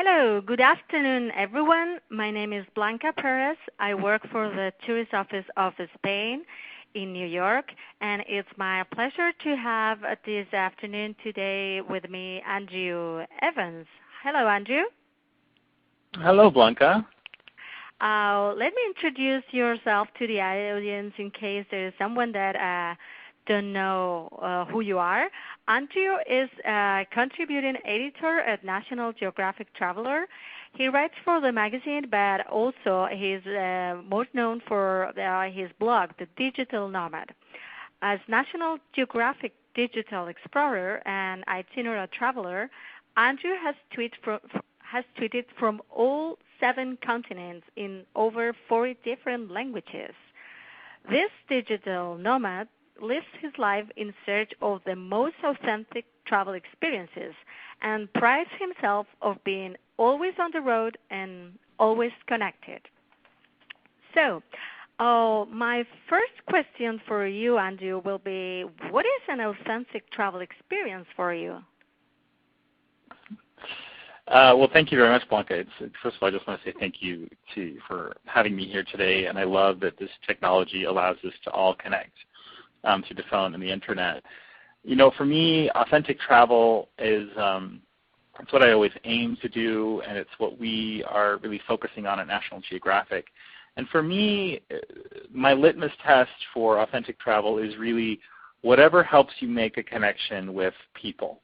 Hello, good afternoon, everyone. My name is Blanca Perez. I work for the Tourist Office of Spain in New York, and it's my pleasure to have this afternoon today with me Andrew Evans. Hello, Andrew. Hello, Blanca. Let me introduce yourself to the audience in case there is someone that don't know who you are. Andrew is a contributing editor at National Geographic Traveler. He writes for the magazine, but also he's most known for his blog, The Digital Nomad. As National Geographic Digital Explorer and itinerant traveler, Andrew has tweeted from all 7 continents in over 40 different languages. This digital nomad lives his life in search of the most authentic travel experiences and prides himself of being always on the road and always connected. So, my first question for you, Andrew, will be, what is an authentic travel experience for you? Well, thank you very much, Blanca. First of all, I just want to say thank you for having me here today, and I love that this technology allows us to all connect through the phone and the internet. You know, for me, authentic travel is it's what I always aim to do, and it's what we are really focusing on at National Geographic. And for me, my litmus test for authentic travel is really whatever helps you make a connection with people,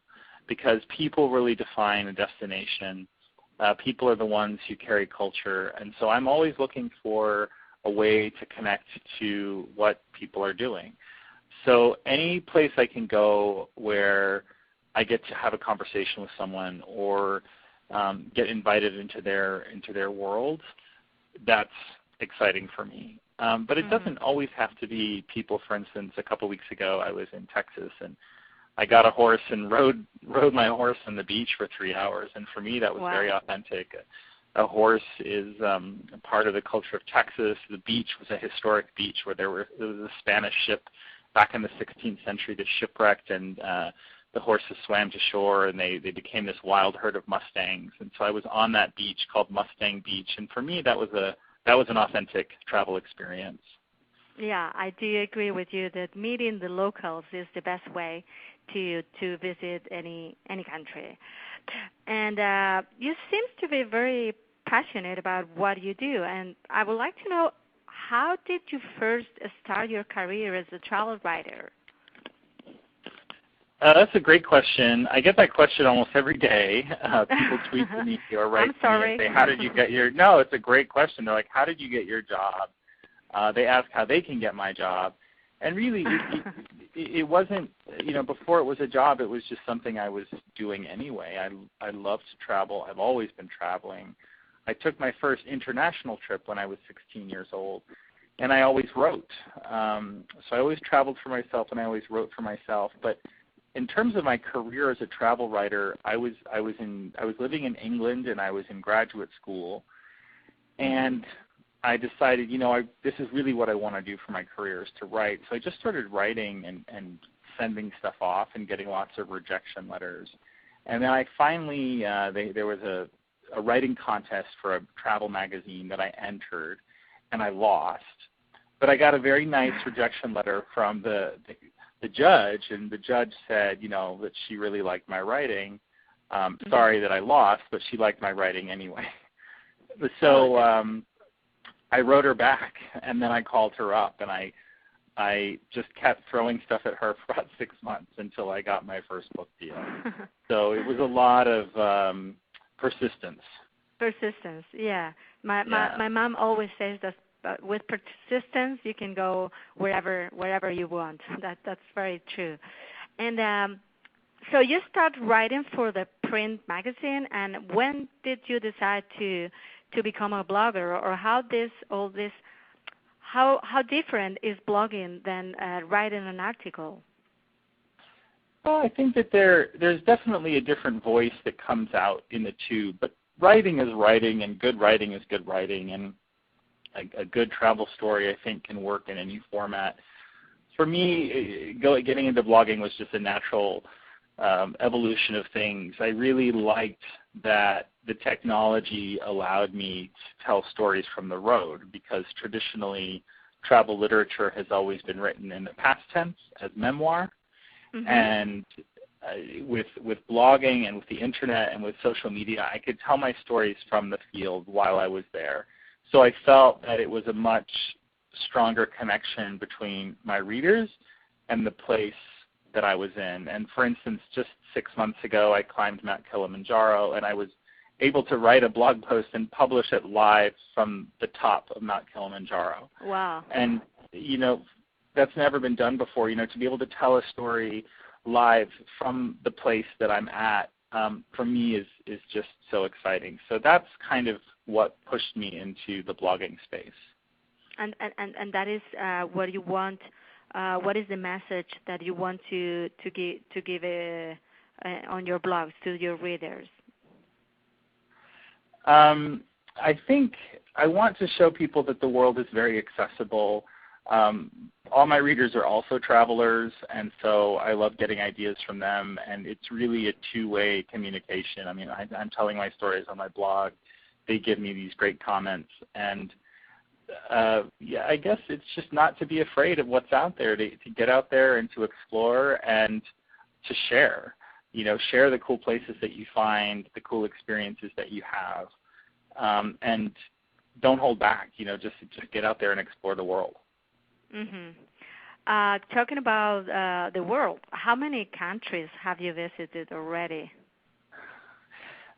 because people really define a destination. People are the ones who carry culture, and so I'm always looking for a way to connect to what people are doing. So any place I can go where I get to have a conversation with someone or get invited into their world, that's exciting for me. But it doesn't always have to be people. For instance, a couple weeks ago I was in Texas and I got a horse and rode my horse on the beach for 3 hours, and for me that was very authentic. A horse is part of the culture of Texas. The beach was a historic beach where there was a Spanish ship back in the 16th century that shipwrecked, and the horses swam to shore, and they became this wild herd of Mustangs. And so I was on that beach called Mustang Beach, and for me that was an authentic travel experience. Yeah, I do agree with you that meeting the locals is the best way to visit any country. And you seem to be very passionate about what you do, and I would like to know, how did you first start your career as a travel writer? That's a great question. I get that question almost every day. People tweet to me or write to me and say, how did you get your... No, it's a great question. They're like, how did you get your job? They ask how they can get my job. And really, it wasn't, before it was a job, it was just something I was doing anyway. I love to travel. I've always been traveling. I took my first international trip when I was 16 years old, and I always wrote. So I always traveled for myself, and I always wrote for myself. But in terms of my career as a travel writer, I was living in England, and I was in graduate school, and I decided, this is really what I want to do for my career, is to write. So I just started writing and sending stuff off and getting lots of rejection letters. And then I finally, there was a writing contest for a travel magazine that I entered, and I lost. But I got a very nice rejection letter from the judge, and the judge said, that she really liked my writing. Sorry that I lost, but she liked my writing anyway. So I wrote her back, and then I called her up, and I just kept throwing stuff at her for about 6 months until I got my first book deal. So it was a lot of persistence. Persistence, yeah. My mom always says that with persistence you can go wherever you want. That's very true. And so you start writing for the print magazine, and when did you decide to become a blogger, or how different is blogging than writing an article? Well, I think that there's definitely a different voice that comes out in the two, but writing is writing, and good writing is good writing, and a good travel story, I think, can work in any format. For me, getting into blogging was just a natural evolution of things. I really liked that the technology allowed me to tell stories from the road, because traditionally travel literature has always been written in the past tense as memoir. Mm-hmm. And with blogging and with the internet and with social media, I could tell my stories from the field while I was there. So I felt that it was a much stronger connection between my readers and the place that I was in. And for instance, just 6 months ago, I climbed Mount Kilimanjaro, and I was able to write a blog post and publish it live from the top of Mount Kilimanjaro. Wow. And, you know, that's never been done before, you know, to be able to tell a story live from the place that I'm at, for me is just so exciting. So that's kind of what pushed me into the blogging space. And that is what you want. What is the message that you want to give on your blogs to your readers? I think I want to show people that the world is very accessible. All my readers are also travelers, and so I love getting ideas from them, and it's really a two-way communication. I mean, I'm telling my stories on my blog. They give me these great comments, and yeah, I guess it's just not to be afraid of what's out there, to get out there and to explore and to share. You know, share the cool places that you find, the cool experiences that you have, and don't hold back. You know, just get out there and explore the world. Mm-hmm. Talking about the world, how many countries have you visited already?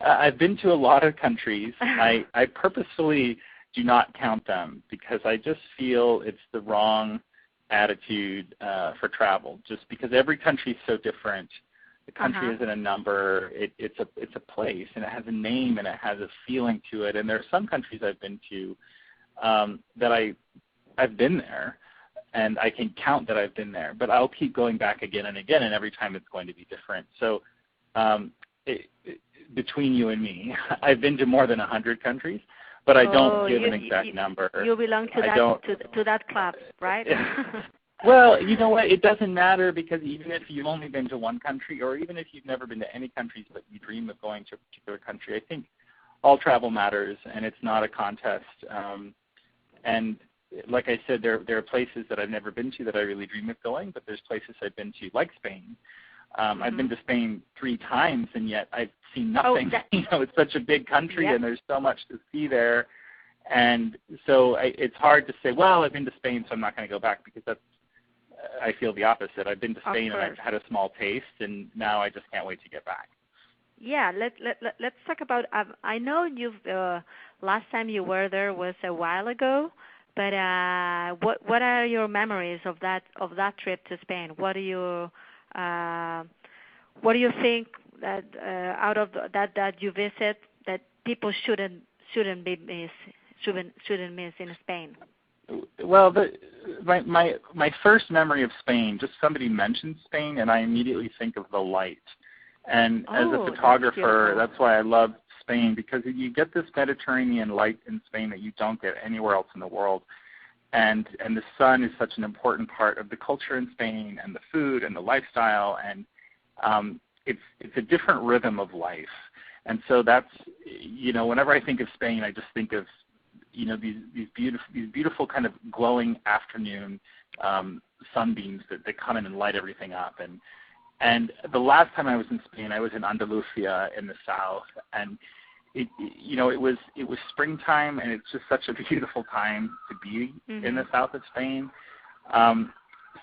I've been to a lot of countries. I purposefully do not count them because I just feel it's the wrong attitude for travel, just because every country is so different. The country isn't a number. It's a place, and it has a name, and it has a feeling to it. And there are some countries I've been to that I've been there, and I can count that I've been there. But I'll keep going back again and again, and every time it's going to be different. So between you and me, I've been to more than 100 countries, but I don't give an exact number. You belong to that club, right? Well, you know what? It doesn't matter, because even if you've only been to one country, or even if you've never been to any countries but you dream of going to a particular country, I think all travel matters, and it's not a contest. And like I said, there are places that I've never been to that I really dream of going, but there's places I've been to, like Spain. I've been to Spain 3 times, and yet I've seen nothing. You know, it's such a big country, and there's so much to see there. And so it's hard to say, well, I've been to Spain, so I'm not going to go back, because I feel the opposite. I've been to Spain, and I've had a small taste, and now I just can't wait to get back. Yeah, let's talk about. I know you've last time you were there was a while ago, but what are your memories of that trip to Spain? What do you think that out of that you visit that people shouldn't miss in Spain? Well, my first memory of Spain, just somebody mentioned Spain, and I immediately think of the light. And as a photographer, that's why I love Spain, because you get this Mediterranean light in Spain that you don't get anywhere else in the world. And the sun is such an important part of the culture in Spain, and the food and the lifestyle, and it's a different rhythm of life. And so that's, you know, whenever I think of Spain, I just think of, you know, these beautiful kind of glowing afternoon sunbeams that come in and light everything up. And the last time I was in Spain, I was in Andalusia in the south, and it was springtime, and it's just such a beautiful time to be in the south of Spain.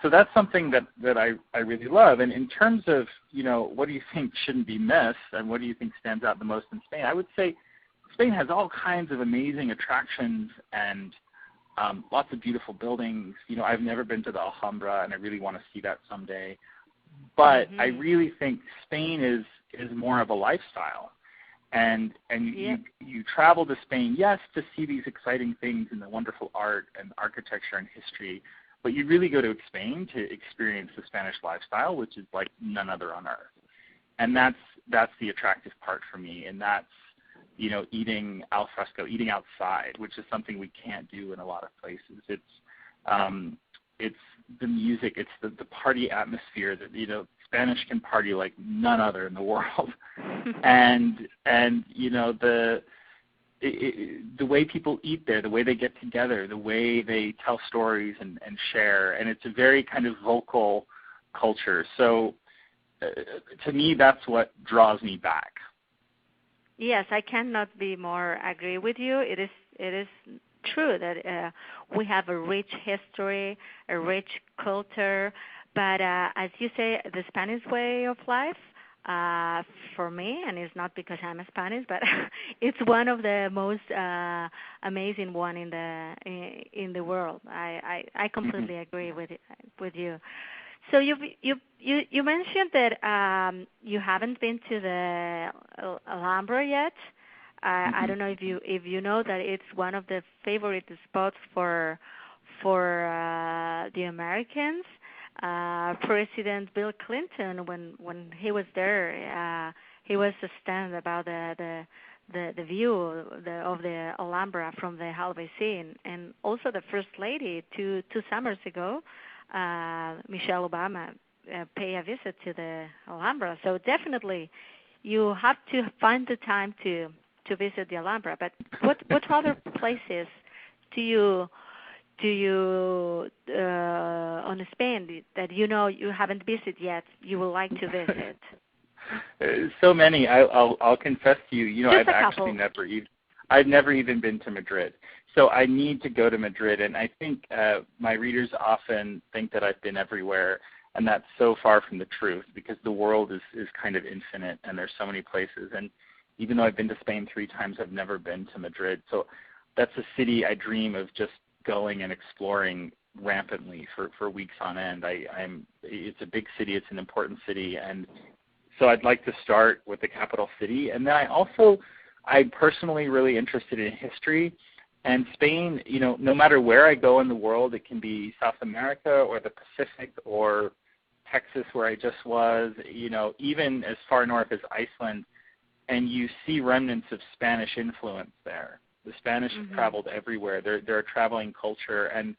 So that's something that I really love. And in terms of, you know, what do you think shouldn't be missed, and what do you think stands out the most in Spain, I would say Spain has all kinds of amazing attractions and lots of beautiful buildings. You know, I've never been to the Alhambra, and I really want to see that someday. But I really think Spain is more of a lifestyle. And you travel to Spain, yes, to see these exciting things and the wonderful art and architecture and history, but you really go to Spain to experience the Spanish lifestyle, which is like none other on earth. And that's the attractive part for me, and that's, you know, eating al fresco, eating outside, which is something we can't do in a lot of places. It's the music, it's the party atmosphere. That, you know, Spanish can party like none other in the world. and you know, the way people eat there, the way they get together, the way they tell stories and share, and it's a very kind of vocal culture. So to me, that's what draws me back. Yes, I cannot be more agree with you. It is true that we have a rich history, a rich culture, but as you say, the Spanish way of life, for me, and it's not because I'm a Spanish, but it's one of the most amazing one in the world. I completely agree with you. So you mentioned that you haven't been to the Alhambra yet. I don't know if you know that it's one of the favorite spots for the Americans. President Bill Clinton, when he was there, he was astounded about the view of the Alhambra from the Halfway Sea, and also the First Lady two summers ago, Michelle Obama, pay a visit to the Alhambra. So definitely, you have to find the time to visit the Alhambra. But what other places do you on Spain that you know you haven't visited yet you would like to visit? So many. I'll confess to you. You know, Just I've never even been to Madrid. So I need to go to Madrid, and I think my readers often think that I've been everywhere, and that's so far from the truth because the world is kind of infinite, and there's so many places. And even though I've been to Spain 3 times, I've never been to Madrid. So that's a city I dream of just going and exploring rampantly for weeks on end. It's a big city. It's an important city, and so I'd like to start with the capital city. And then I'm personally really interested in history. And Spain, you know, no matter where I go in the world, it can be South America or the Pacific or Texas where I just was, you know, even as far north as Iceland, and you see remnants of Spanish influence there. The Spanish have traveled everywhere. They're a traveling culture. And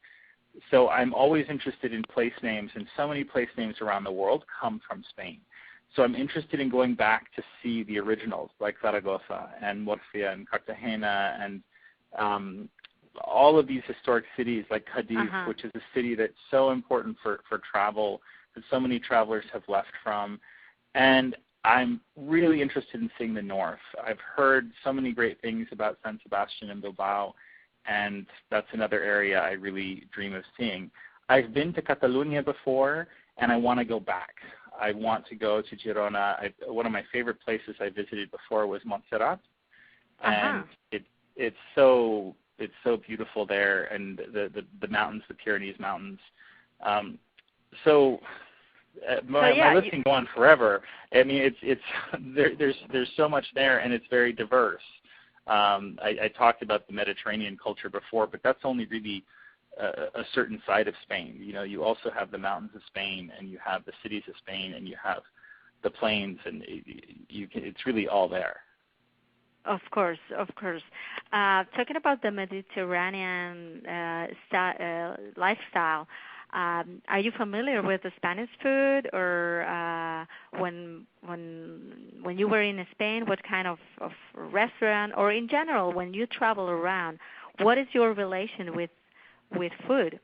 so I'm always interested in place names, and so many place names around the world come from Spain. So I'm interested in going back to see the originals like Zaragoza and Murcia and Cartagena and all of these historic cities like Cadiz, which is a city that's so important for travel that so many travelers have left from. And I'm really interested in seeing the north. I've heard so many great things about San Sebastian and Bilbao, and that's another area I really dream of seeing. I've been to Catalonia before, and I want to go back. I want to go to Girona. One of my favorite places I visited before was Montserrat, and it's so beautiful there, and the mountains, the Pyrenees Mountains. My list can go on forever. I mean, there's so much there, and it's very diverse. I talked about the Mediterranean culture before, but that's only really a certain side of Spain. You know, you also have the mountains of Spain, and you have the cities of Spain, and you have the plains, and it's really all there. Of course. Talking about the Mediterranean lifestyle, are you familiar with the Spanish food, or when you were in Spain, what kind of restaurant, or in general when you travel around, what is your relation with food?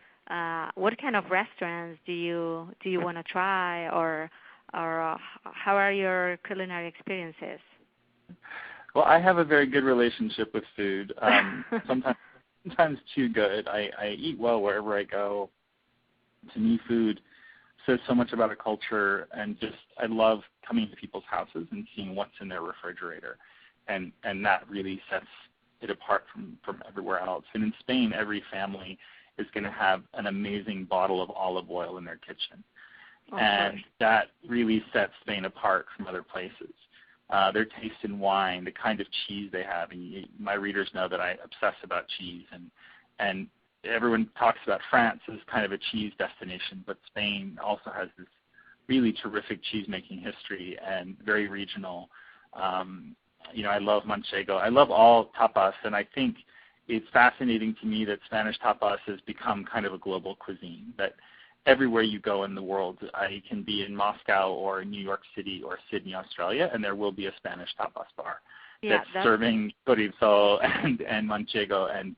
What kind of restaurants do you want to try, or how are your culinary experiences? Well, I have a very good relationship with food. Sometimes too good. I eat well wherever I go. To me, food says so much about a culture, and I love coming to people's houses and seeing what's in their refrigerator, and that really sets it apart from everywhere else. And in Spain, every family is going to have an amazing bottle of olive oil in their kitchen, and that really sets Spain apart from other places. Their taste in wine, the kind of cheese they have, and my readers know that I obsess about cheese, and everyone talks about France as kind of a cheese destination, but Spain also has this really terrific cheese-making history and very regional. You know, I love manchego. I love all tapas, and I think it's fascinating to me that Spanish tapas has become kind of a global cuisine, that everywhere you go in the world. I can be in Moscow or New York City or Sydney, Australia, and there will be a Spanish tapas bar that's serving chorizo and manchego and,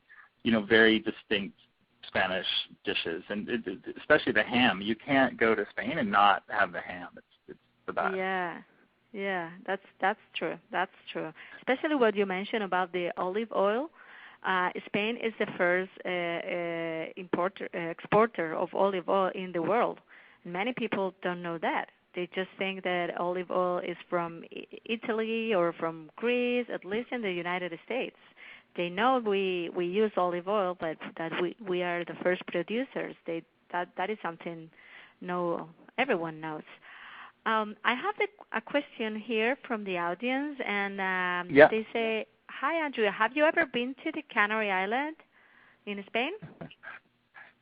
very distinct Spanish dishes, and especially the ham. You can't go to Spain and not have the ham. It's the best. Yeah, that's true. That's true. Especially what you mentioned about the olive oil. Spain is the first exporter of olive oil in the world. Many people don't know that. They just think that olive oil is from Italy or from Greece, at least in the United States. They know we use olive oil, but that we are the first producers. That is something everyone knows. I have a question here from the audience, and they say, "Hi, Andrea. Have you ever been to the Canary Island in Spain?"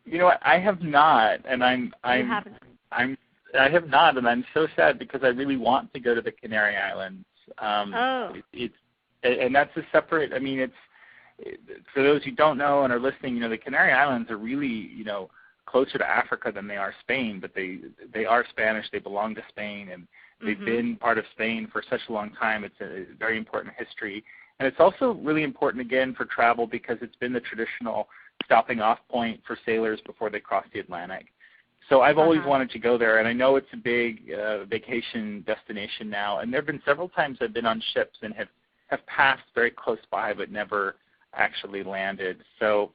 You know what? I have not, and You haven't? I have not, and I'm so sad because I really want to go to the Canary Islands. And that's a separate. I mean, it's for those who don't know and are listening. The Canary Islands are really, closer to Africa than they are Spain, but they are Spanish. They belong to Spain, and they've been part of Spain for such a long time. It's a very important history, and it's also really important again for travel because it's been the traditional stopping off point for sailors before they cross the Atlantic. So I've always wanted to go there, and I know it's a big vacation destination now. And there have been several times I've been on ships and have passed very close by but never actually landed. So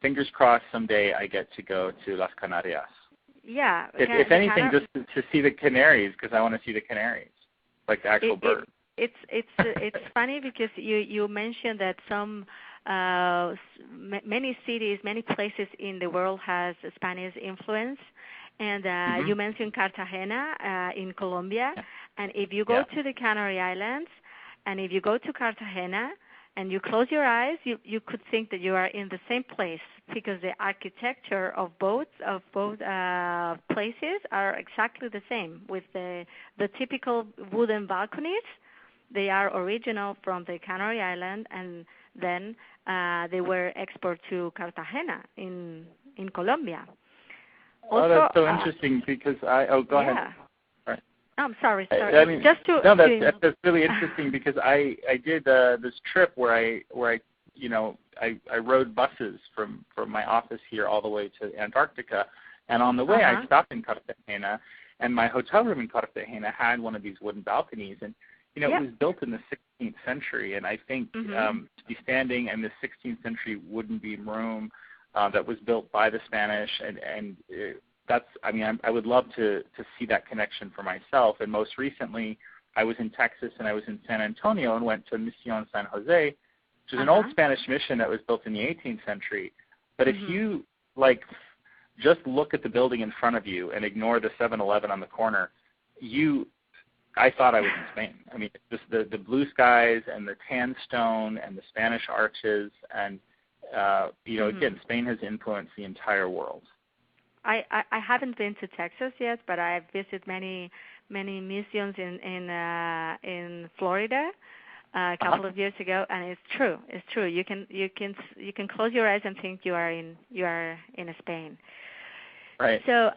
fingers crossed someday I get to go to Las Canarias. Yeah. If anything, just to see the canaries, because I want to see the canaries, like the actual bird. It's funny because you mentioned that many cities, many places in the world has Spanish influence, and you mentioned Cartagena in Colombia, and if you go to the Canary Islands, and if you go to Cartagena, and you close your eyes, you could think that you are in the same place because the architecture of both places are exactly the same with the typical wooden balconies. They are original from the Canary Island, and then they were exported to Cartagena in Colombia. Also, that's so interesting because go ahead. I'm sorry. I mean, that's really interesting because I did this trip where I rode buses from my office here all the way to Antarctica, and on the way I stopped in Cartagena, and my hotel room in Cartagena had one of these wooden balconies, and it was built in the 16th century, and I think to be standing in the 16th century wooden beam room that was built by the Spanish, and I would love to see that connection for myself. And most recently, I was in Texas and I was in San Antonio and went to Mission San Jose, which is an old Spanish mission that was built in the 18th century. But if you just look at the building in front of you and ignore the 7-Eleven on the corner, I thought I was in Spain. I mean, just the blue skies and the tan stone and the Spanish arches, and again, Spain has influenced the entire world. I haven't been to Texas yet, but I've visited many museums in Florida a couple of years ago, and it's true. It's true. You can close your eyes and think you are in Spain. Right. So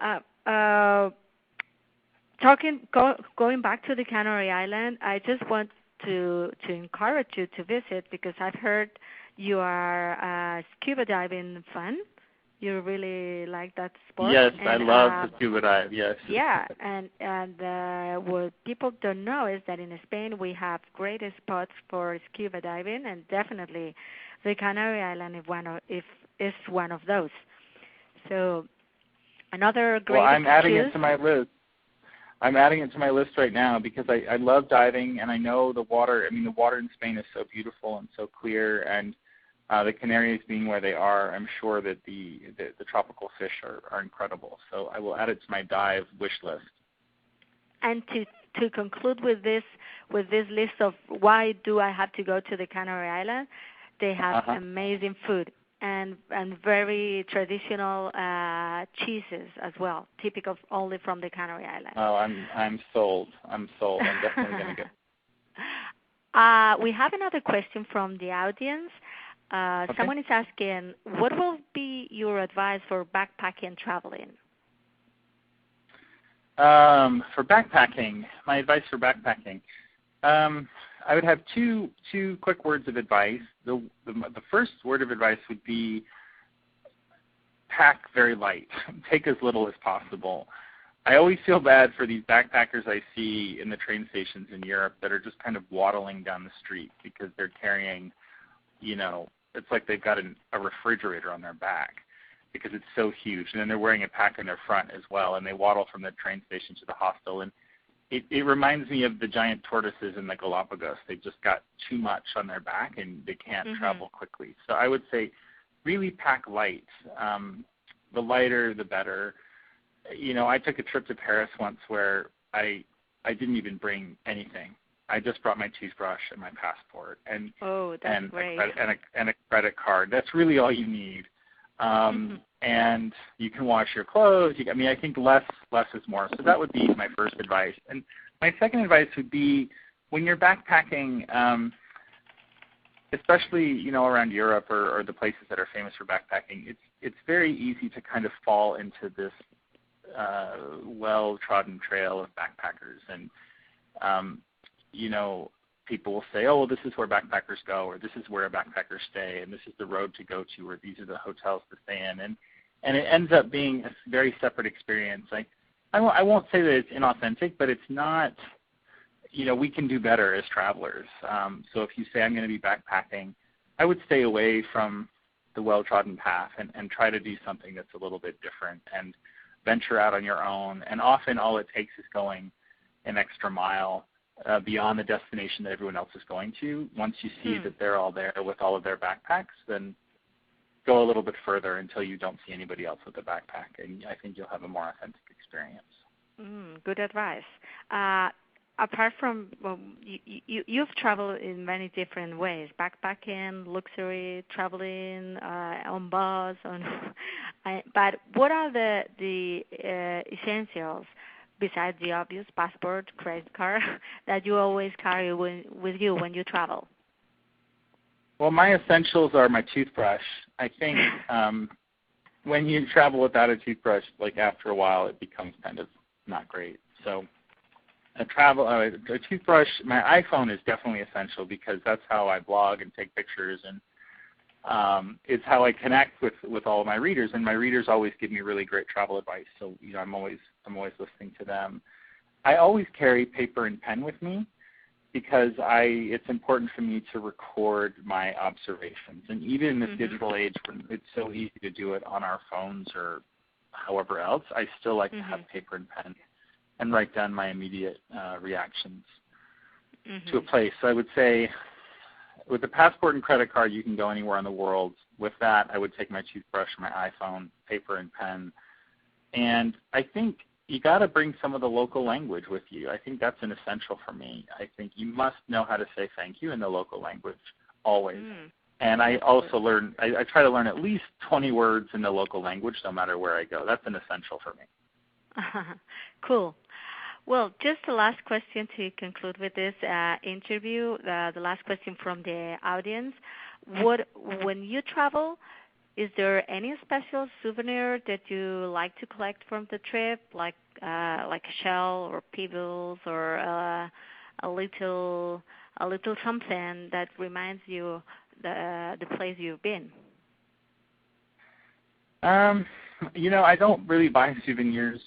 going back to the Canary Island, I just want to encourage you to visit because I've heard you are scuba diving fan. You really like that sport. Yes, I love to scuba dive, yes. Yeah, and what people don't know is that in Spain we have great spots for scuba diving, and definitely the Canary Island is one of those. So another great I'm adding it to my list. I'm adding it to my list right now because I love diving, and I know the water. I mean, the water in Spain is so beautiful and so clear, and the Canaries being where they are, I'm sure that the tropical fish are incredible. So I will add it to my dive wish list. And to conclude with this list of why do I have to go to the Canary Island, they have amazing food and very traditional cheeses as well, typical only from the Canary Island. Oh, I'm sold. I'm definitely going to go. We have another question from the audience. Someone is asking, what will be your advice for backpacking and traveling? For backpacking, my advice for backpacking, I would have two quick words of advice. The first word of advice would be pack very light. Take as little as possible. I always feel bad for these backpackers I see in the train stations in Europe that are just kind of waddling down the street because they're carrying, it's like they've got a refrigerator on their back because it's so huge. And then they're wearing a pack on their front as well, and they waddle from the train station to the hostel. And it reminds me of the giant tortoises in the Galapagos. They've just got too much on their back, and they can't travel quickly. So I would say really pack light. The lighter, the better. I took a trip to Paris once where I didn't even bring anything. I just brought my toothbrush and my passport and great. a credit card. That's really all you need. And you can wash your clothes. I think less is more. So that would be my first advice. And my second advice would be when you're backpacking, especially around Europe or the places that are famous for backpacking, it's very easy to kind of fall into this well-trodden trail of backpackers. And people will say, oh, well, this is where backpackers go, or this is where backpackers stay, and this is the road to go to, or these are the hotels to stay in. And it ends up being a very separate experience. I won't say that it's inauthentic, but it's not, we can do better as travelers. So if you say I'm going to be backpacking, I would stay away from the well-trodden path and try to do something that's a little bit different and venture out on your own. And often all it takes is going an extra mile beyond the destination that everyone else is going to. Once you see that they're all there with all of their backpacks, then go a little bit further until you don't see anybody else with a backpack, and I think you'll have a more authentic experience. Good advice. Apart from, you've traveled in many different ways, backpacking, luxury, traveling on bus, but what are the essentials besides the obvious passport, credit card, that you always carry with you when you travel? Well, my essentials are my toothbrush. I think when you travel without a toothbrush, after a while, it becomes kind of not great. So a toothbrush, my iPhone is definitely essential because that's how I blog and take pictures, and it's how I connect with all of my readers. And my readers always give me really great travel advice, so I'm always listening to them. I always carry paper and pen with me because it's important for me to record my observations. And even in this digital age when it's so easy to do it on our phones or however else, I still like to have paper and pen and write down my immediate reactions to a place. So I would say with a passport and credit card, you can go anywhere in the world. With that, I would take my toothbrush, my iPhone, paper and pen. And I think you got to bring some of the local language with you. I think that's an essential for me. I think you must know how to say thank you in the local language always. And I also I try to learn at least 20 words in the local language no matter where I go. That's an essential for me. Cool. Well, just the last question to conclude with this interview, the last question from the audience. When you travel, is there any special souvenir that you like to collect from the trip, like a shell or pebbles or a little something that reminds you the place you've been? I don't really buy souvenirs.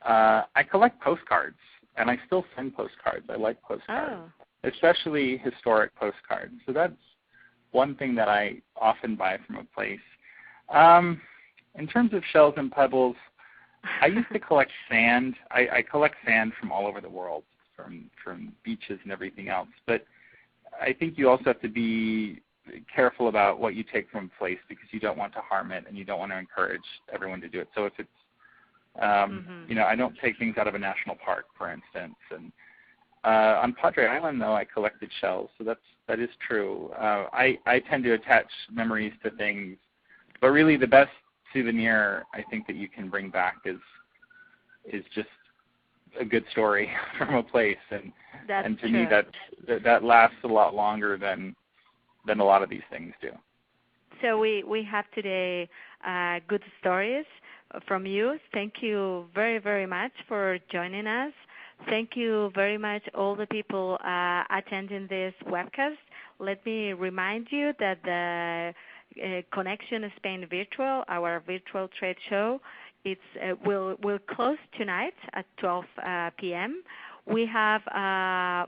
I collect postcards, and I still send postcards. I like postcards, especially historic postcards. So that's one thing that I often buy from a place. In terms of shells and pebbles, I used to collect sand. I collect sand from all over the world, from beaches and everything else. But I think you also have to be careful about what you take from a place because you don't want to harm it and you don't want to encourage everyone to do it. So if it's I don't take things out of a national park, for instance. And on Padre Island, though, I collected shells, so that is true. I tend to attach memories to things, but really the best souvenir I think that you can bring back is just a good story from a place, and to me that lasts a lot longer than a lot of these things do. So we have today good stories from you. Thank you very, very much for joining us. Thank you very much, all the people attending this webcast. Let me remind you that the Conexión Spain Virtual, our virtual trade show, will close tonight at 12 p.m. We have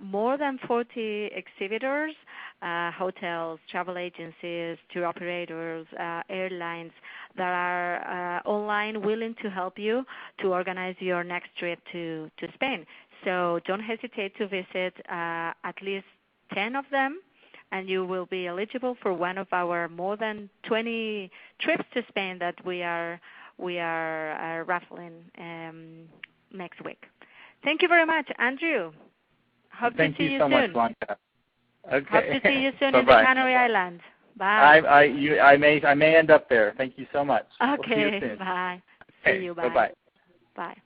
more than 40 exhibitors, hotels, travel agencies, tour operators, airlines that are online willing to help you to organize your next trip to Spain. So don't hesitate to visit at least 10 of them, and you will be eligible for one of our more than 20 trips to Spain that we are raffling next week. Thank you very much, Andrew. Hope to see you soon. Thank you so much, Blanca. Okay. Hope to see you soon in the Canary Islands. Bye. I may end up there. Thank you so much. Okay. We'll see you soon. Bye. Okay. See you. Bye. Bye-bye. Bye.